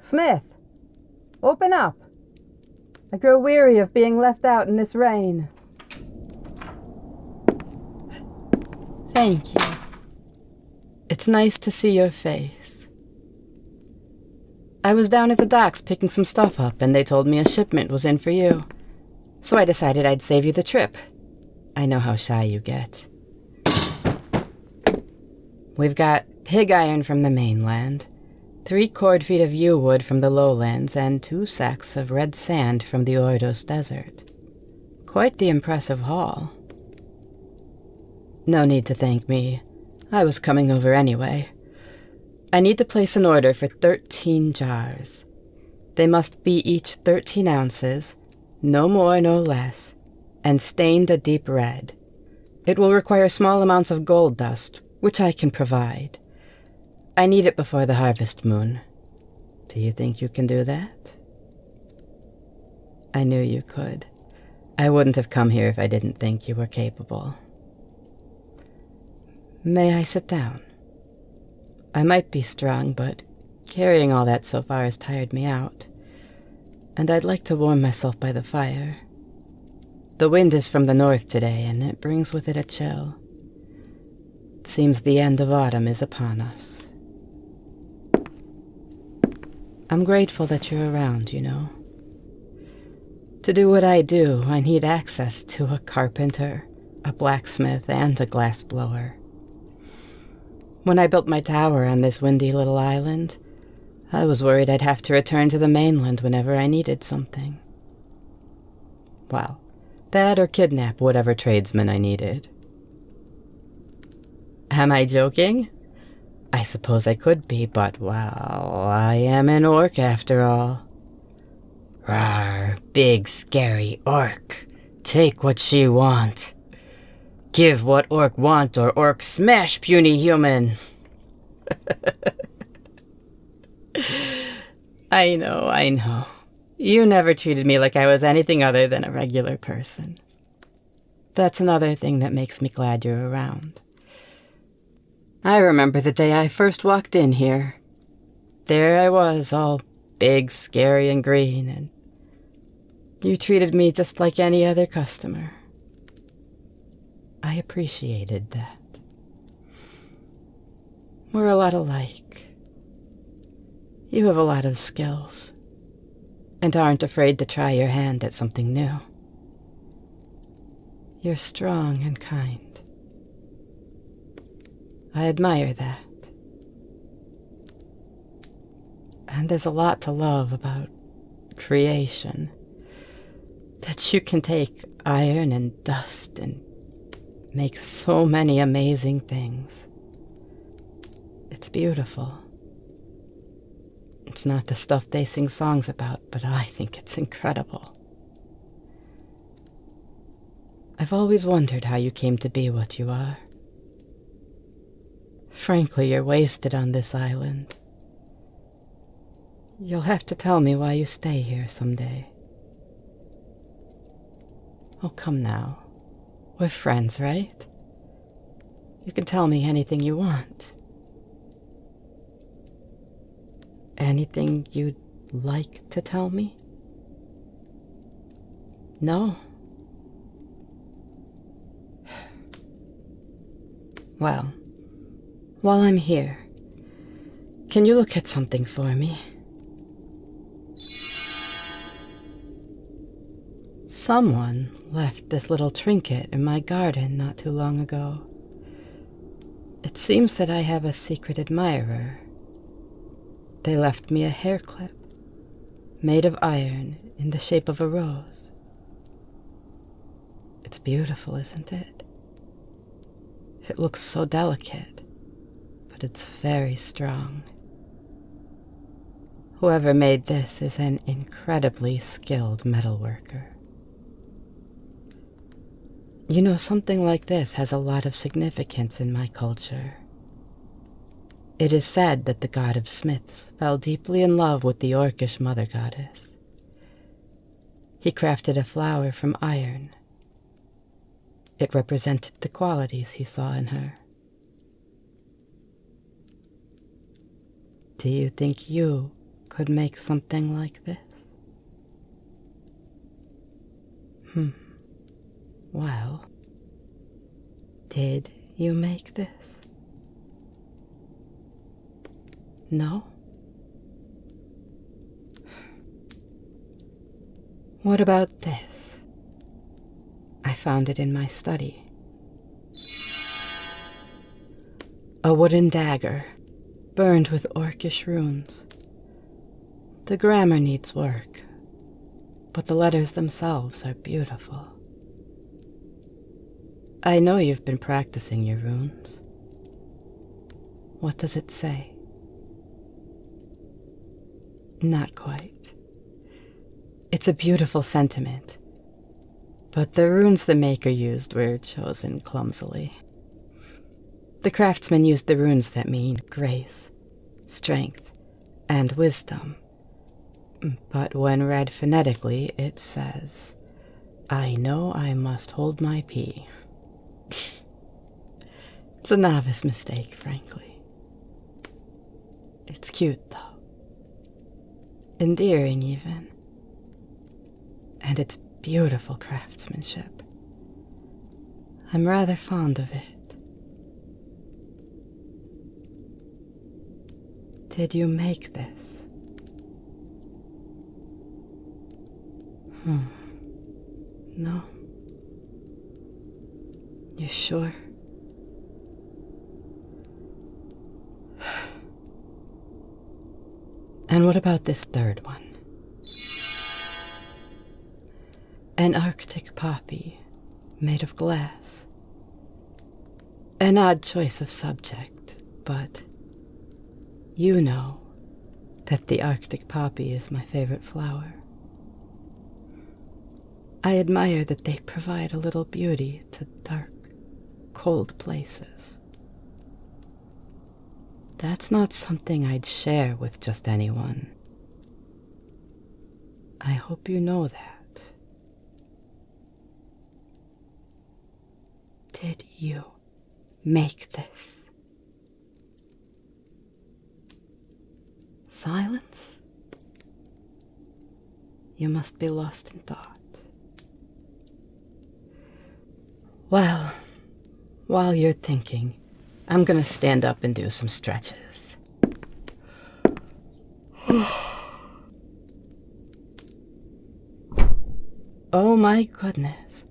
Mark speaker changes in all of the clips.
Speaker 1: Smith! Open up! I grow weary of being left out in this rain.
Speaker 2: Thank you. It's nice to see your face. I was down at the docks picking some stuff up, and they told me a shipment was in for you. So I decided I'd save you the trip. I know how shy you get. We've got pig iron from the mainland, 3 cord feet of yew wood from the lowlands, and 2 sacks of red sand from the Ordos Desert. Quite the impressive haul. No need to thank me. I was coming over anyway. I need to place an order for 13 jars. They must be each 13 ounces, no more, no less, and stained a deep red. It will require small amounts of gold dust, which I can provide. I need it before the harvest moon. Do you think you can do that? I knew you could. I wouldn't have come here if I didn't think you were capable. May I sit down? I might be strong, but carrying all that so far has tired me out. And I'd like to warm myself by the fire. The wind is from the north today, and it brings with it a chill. It seems the end of autumn is upon us. I'm grateful that you're around, you know. To do what I do, I need access to a carpenter, a blacksmith, and a glassblower. When I built my tower on this windy little island, I was worried I'd have to return to the mainland whenever I needed something. Well, that or kidnap whatever tradesman I needed. Am I joking? I suppose I could be, but, well, I am an orc after all. Rawr, big scary orc. Take what she want. Give what orc want or orc smash, puny human. I know. You never treated me like I was anything other than a regular person. That's another thing that makes me glad you're around. I remember the day I first walked in here. There I was, all big, scary, and green, and you treated me just like any other customer. I appreciated that. We're a lot alike. You have a lot of skills, and aren't afraid to try your hand at something new. You're strong and kind. I admire that. And there's a lot to love about creation. That you can take iron and dust and make so many amazing things. It's beautiful. It's not the stuff they sing songs about, but I think it's incredible. I've always wondered how you came to be what you are. Frankly, you're wasted on this island. You'll have to tell me why you stay here someday. Oh, come now. We're friends, right? You can tell me anything you want. Anything you'd like to tell me? No? Well, while I'm here, can you look at something for me? Someone left this little trinket in my garden not too long ago. It seems that I have a secret admirer. They left me a hair clip, made of iron in the shape of a rose. It's beautiful, isn't it? It looks so delicate, but it's very strong. Whoever made this is an incredibly skilled metalworker. You know, something like this has a lot of significance in my culture. It is said that the god of smiths fell deeply in love with the orkish mother goddess. He crafted a flower from iron. It represented the qualities he saw in her. Do you think you could make something like this? Well, did you make this? No? What about this? I found it in my study. A wooden dagger, burned with orcish runes. The grammar needs work, but the letters themselves are beautiful. I know you've been practicing your runes. What does it say? Not quite. It's a beautiful sentiment, but the runes the maker used were chosen clumsily. The craftsman used the runes that mean grace, strength, and wisdom. But when read phonetically, it says, "I know I must hold my pee." It's a novice mistake, frankly. It's cute, though. Endearing, even. And it's beautiful craftsmanship. I'm rather fond of it. Did you make this? No? You sure? And what about this third one? An Arctic poppy made of glass. An odd choice of subject, but you know that the Arctic poppy is my favorite flower. I admire that they provide a little beauty to dark, cold places. That's not something I'd share with just anyone. I hope you know that. Did you make this? Silence? You must be lost in thought. Well, while you're thinking, I'm gonna stand up and do some stretches. Oh my goodness.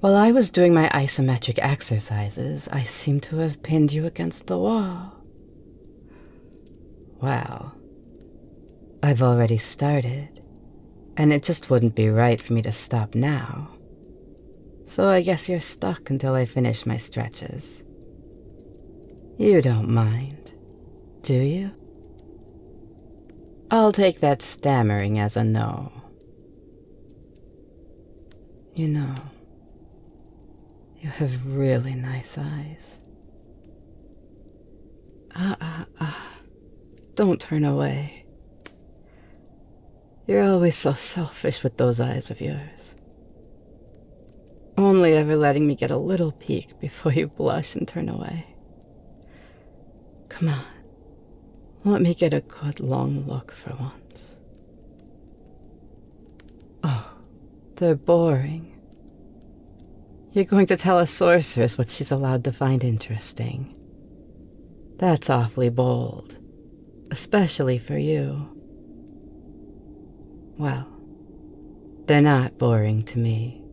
Speaker 2: While I was doing my isometric exercises, I seem to have pinned you against the wall. Well, I've already started, and it just wouldn't be right for me to stop now. So I guess you're stuck until I finish my stretches. You don't mind, do you? I'll take that stammering as a no. You know, you have really nice eyes. Don't turn away. You're always so selfish with those eyes of yours. Only ever letting me get a little peek before you blush and turn away. Come on, let me get a good long look for once. Oh, they're boring. You're going to tell a sorceress what she's allowed to find interesting. That's awfully bold, especially for you. Well, they're not boring to me.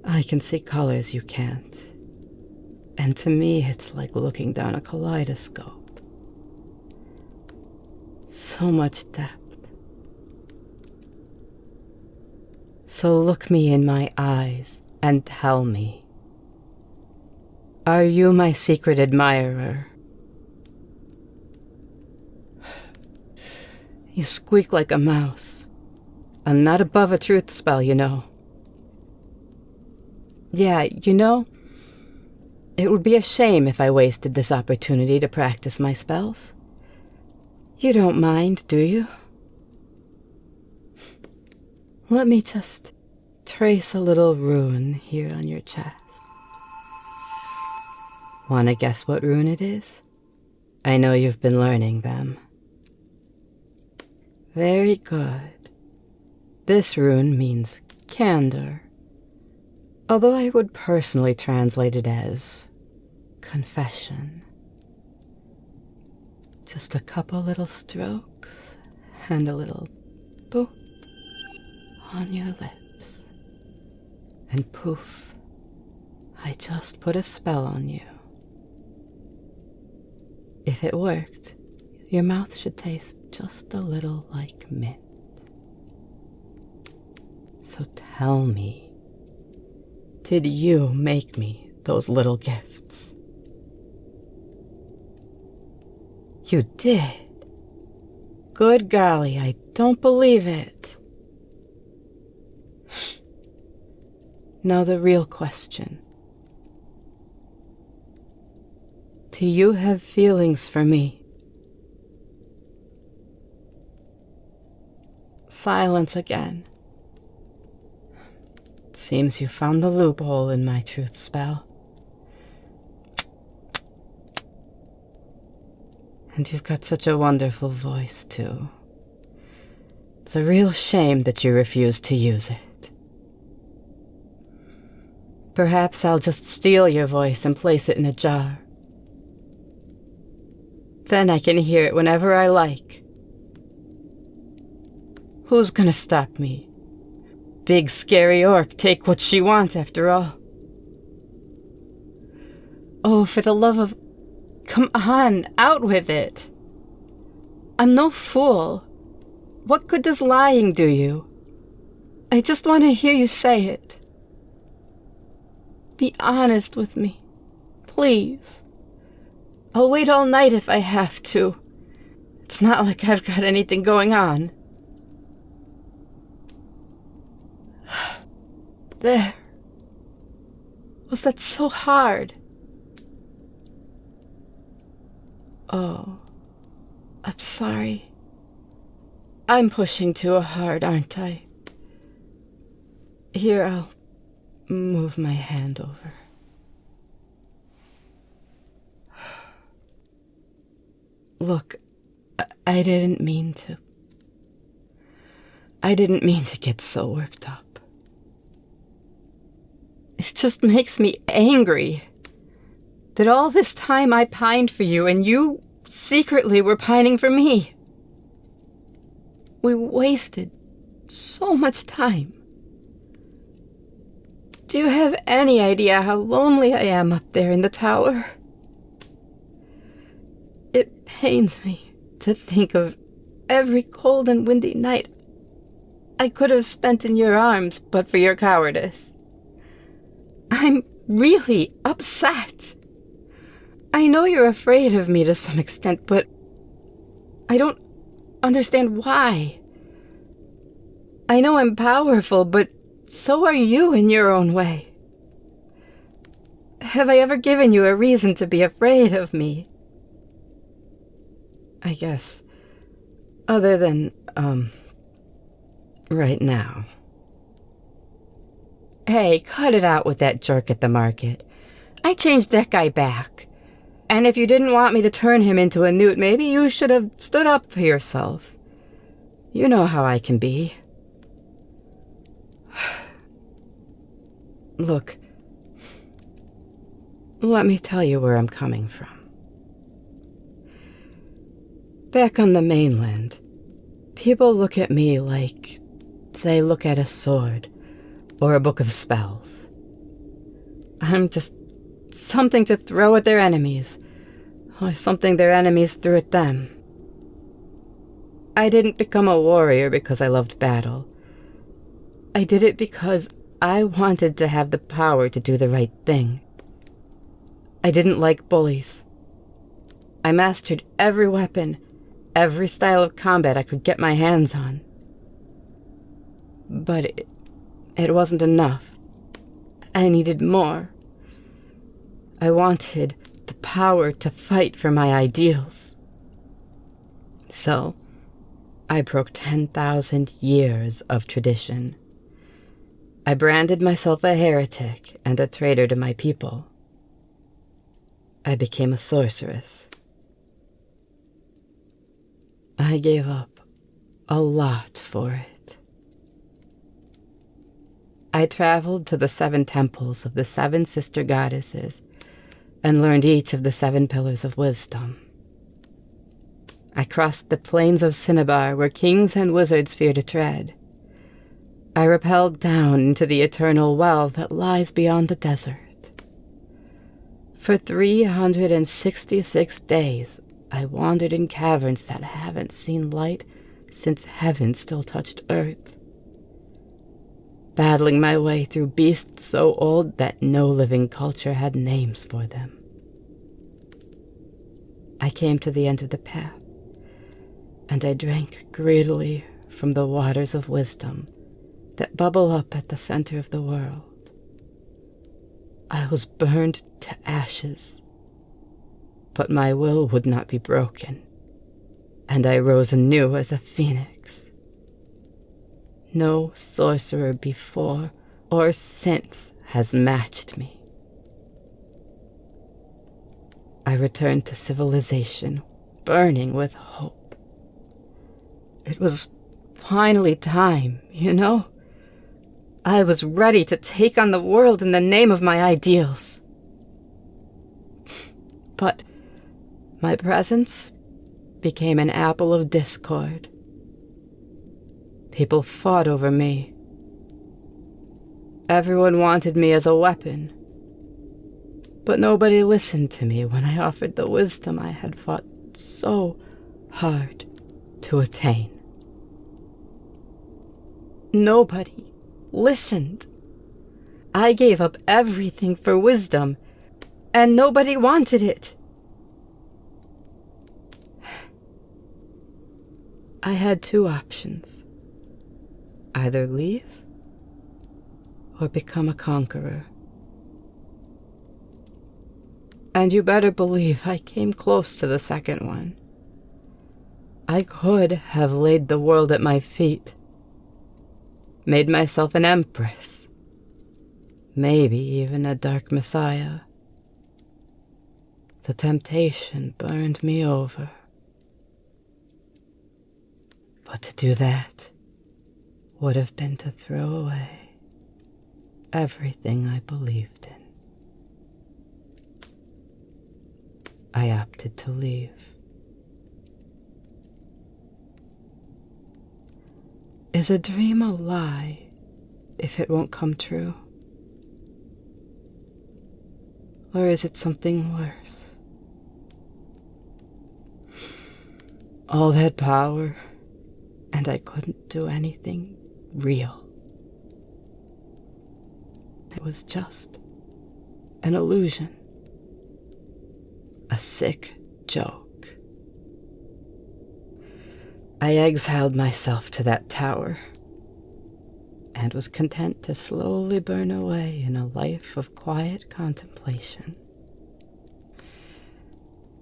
Speaker 2: I can see colors you can't. And to me, it's like looking down a kaleidoscope. So much depth. So look me in my eyes and tell me, are you my secret admirer? You squeak like a mouse. I'm not above a truth spell, you know. Yeah, you know, it would be a shame if I wasted this opportunity to practice my spells. You don't mind, do you? Let me just trace a little rune here on your chest. Wanna guess what rune it is? I know you've been learning them. Very good. This rune means candor, although I would personally translate it as confession. Just a couple little strokes and a little boop on your lips. And poof, I just put a spell on you. If it worked, your mouth should taste just a little like mint. So tell me, did you make me those little gifts? You did? Good golly, I don't believe it. Now the real question. Do you have feelings for me? Silence again. Seems you found the loophole in my truth spell. And you've got such a wonderful voice, too. It's a real shame that you refuse to use it. Perhaps I'll just steal your voice and place it in a jar. Then I can hear it whenever I like. Who's gonna stop me? Big scary orc, take what she wants after all. Oh, for the love of... Come on, out with it. I'm no fool. What good does lying do you? I just want to hear you say it. Be honest with me, please. I'll wait all night if I have to. It's not like I've got anything going on. There. Was that so hard? Oh, I'm sorry. I'm pushing too hard, aren't I? Here, I'll move my hand over. Look, I didn't mean to. I didn't mean to get so worked up. It just makes me angry that all this time I pined for you and you secretly were pining for me. We wasted so much time. Do you have any idea how lonely I am up there in the tower? It pains me to think of every cold and windy night I could have spent in your arms but for your cowardice. I'm really upset. I know you're afraid of me to some extent, but I don't understand why. I know I'm powerful, but so are you in your own way. Have I ever given you a reason to be afraid of me? I guess. Other than, right now. Hey, cut it out with that jerk at the market. I changed that guy back. And if you didn't want me to turn him into a newt, maybe you should have stood up for yourself. You know how I can be. Look, let me tell you where I'm coming from. Back on the mainland, people look at me like they look at a sword or a book of spells. I'm just something to throw at their enemies, or something their enemies threw at them. I didn't become a warrior because I loved battle. I did it because I wanted to have the power to do the right thing. I didn't like bullies. I mastered every weapon, every style of combat I could get my hands on. But it wasn't enough. I needed more. I wanted the power to fight for my ideals. So, I broke 10,000 years of tradition. I branded myself a heretic and a traitor to my people. I became a sorceress. I gave up a lot for it. I traveled to the 7 temples of the 7 sister goddesses and learned each of the 7 pillars of wisdom. I crossed the plains of Cinnabar where kings and wizards fear to tread. I rappelled down into the eternal well that lies beyond the desert. For 366 days, I wandered in caverns that haven't seen light since heaven still touched earth, battling my way through beasts so old that no living culture had names for them. I came to the end of the path, and I drank greedily from the waters of wisdom that bubble up at the center of the world. I was burned to ashes, but my will would not be broken, and I rose anew as a phoenix. No sorcerer before or since has matched me. I returned to civilization, burning with hope. It was finally time, you know? I was ready to take on the world in the name of my ideals. But my presence became an apple of discord. People fought over me. Everyone wanted me as a weapon. But nobody listened to me when I offered the wisdom I had fought so hard to attain. Nobody listened. I gave up everything for wisdom, and nobody wanted it. I had 2 options. Either leave or become a conqueror. And you better believe I came close to the second one. I could have laid the world at my feet, made myself an empress, maybe even a dark messiah. The temptation burned me over. But to do that would have been to throw away everything I believed in. I opted to leave. Is a dream a lie if it won't come true? Or is it something worse? All that power, and I couldn't do anything real. It was just an illusion. A sick joke. I exiled myself to that tower and was content to slowly burn away in a life of quiet contemplation.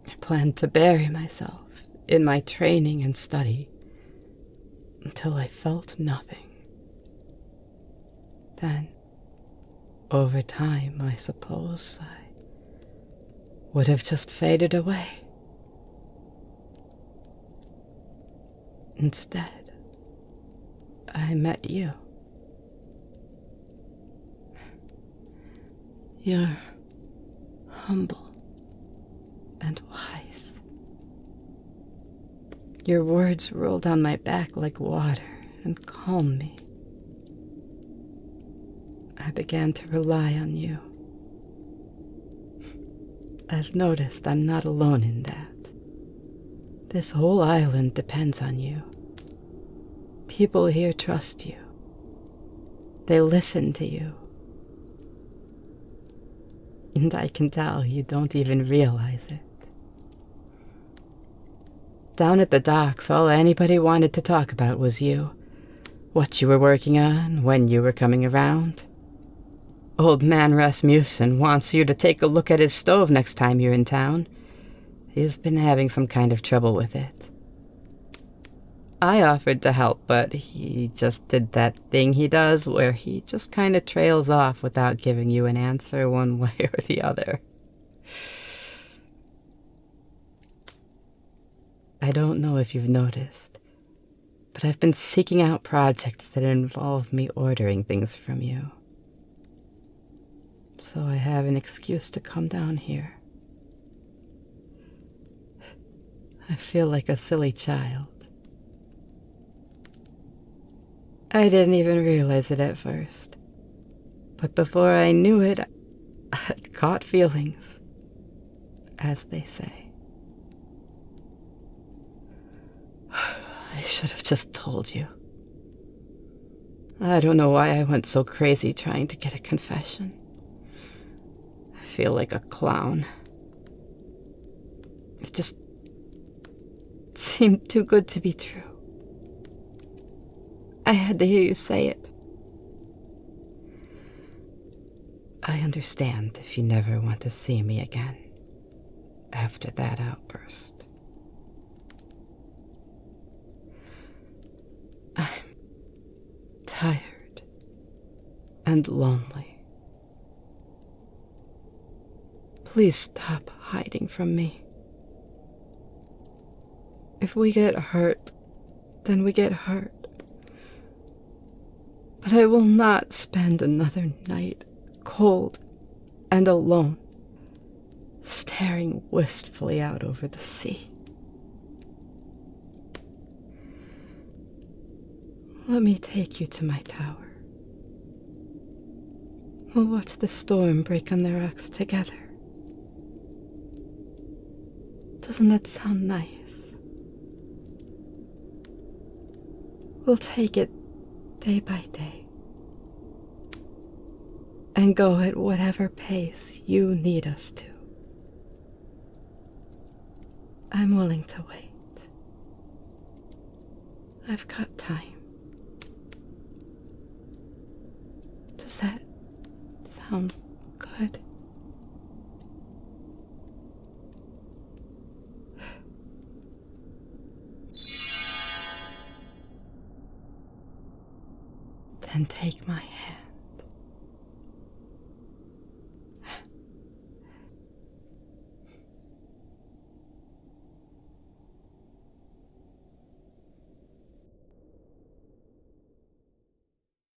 Speaker 2: I planned to bury myself in my training and study until I felt nothing. Then, over time, I suppose I would have just faded away. Instead, I met you. You're humble and wise. Your words roll down my back like water and calm me. I began to rely on you. I've noticed I'm not alone in that. This whole island depends on you. People here trust you. They listen to you. And I can tell you don't even realize it. Down at the docks, all anybody wanted to talk about was you. What you were working on, when you were coming around. Old man Rasmussen wants you to take a look at his stove next time you're in town. He's been having some kind of trouble with it. I offered to help, but he just did that thing he does where he just kind of trails off without giving you an answer one way or the other. I don't know if you've noticed, but I've been seeking out projects that involve me ordering things from you. So I have an excuse to come down here. I feel like a silly child. I didn't even realize it at first. But before I knew it, I'd caught feelings, as they say. I should have just told you. I don't know why I went so crazy trying to get a confession. I feel like a clown. It just seemed too good to be true. I had to hear you say it. I understand if you never want to see me again after that outburst. I'm tired and lonely. Please stop hiding from me. If we get hurt, then we get hurt. But I will not spend another night cold and alone, staring wistfully out over the sea. Let me take you to my tower. We'll watch the storm break on the rocks together. Doesn't that sound nice? We'll take it day by day and go at whatever pace you need us to. I'm willing to wait. I've got time. Does that sound good? Then take my hand.